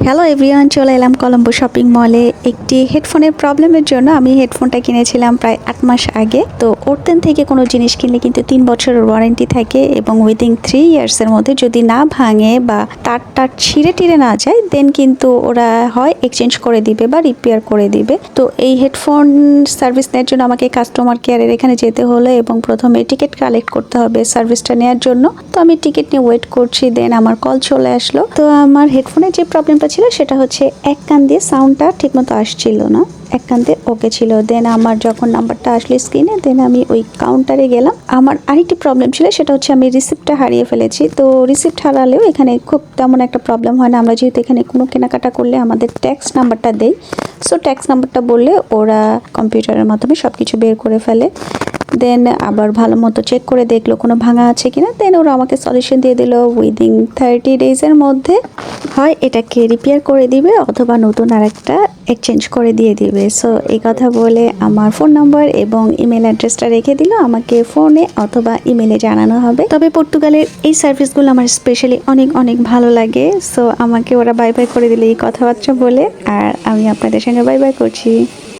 Hello everyone, চলে এলাম Colombo shopping মলে একটি হেডফোনের প্রবলেমের জন্য। আমি হেডফোনটা কিনেছিলাম প্রায় 8 মাস আগে। তো ওরতেন থেকে কোনো জিনিস কিনলে কিন্তু 3 বছরের ওয়ারেন্টি থাকে এবং উইদিন 3 ইয়ার্সের মধ্যে যদি না ভাঙে বা তার ছিঁড়ে টিড়ে না যায় দেন কিন্তু ওরা হয় এক্সচেঞ্জ করে দিবে বা রিপেয়ার করে দিবে। তো এই হেডফোন সার্ভিস নেওয়ার জন্য আমাকে কাস্টমার কেয়ারের এখানে যেতে হলো এবং প্রথমে টিকিট কালেক্ট করতে হবে সার্ভিসটা নেওয়ার জন্য। তো আমি টিকিট নিয়ে ওয়েট করছি, দেন আমার কল চলে আসলো। তো আমার হেডফোনের যে প্রবলেমটা ছিল সেটা হচ্ছে এক কান দিয়ে সাউন্ডটা ঠিকমতো আসছিল না, এক কান দিয়ে ওকে ছিল। দেন আমার যখন নাম্বারটা আসলো স্ক্রিনে, দেন আমি ওই কাউন্টারে গেলাম। আমার আরেকটি প্রবলেম ছিল, সেটা হচ্ছে আমি রিসিপ্টটা হারিয়ে ফেলেছি। তো রিসিপ্ট হারালেও এখানে খুব তেমন একটা প্রবলেম হয় না। আমরা যেহেতু এখানে কোনো কেনাকাটা করলে আমাদের ট্যাক্স নাম্বারটা দেই, সো ট্যাক্স নাম্বারটা বললে ওরা কম্পিউটারের মাধ্যমে সব কিছু বের করে ফেলে। দেন আবার ভালো মতো চেক করে দেখলো কোনো ভাঙা আছে কিনা, দেন ওরা আমাকে সলিউশন দিয়ে দিল উইদিন 30 ডেজের মধ্যে হয় এটাকে রিপেয়ার করে দিবে অথবা নতুন আরেকটা এক্সচেঞ্জ করে দিয়ে দিবে। সো এই কথা বলে আমার ফোন নাম্বার এবং ইমেল অ্যাড্রেসটা রেখে দিল, আমাকে ফোনে অথবা ইমেলে জানানো হবে। তবে পর্তুগালের এই সার্ভিসগুলো আমার স্পেশালি অনেক অনেক ভালো লাগে। সো আমাকে ওরা বাই বাই করে দিল এই কথাবার্তা বলে, আর আমি আপনাদের সঙ্গে বাই বাই করছি।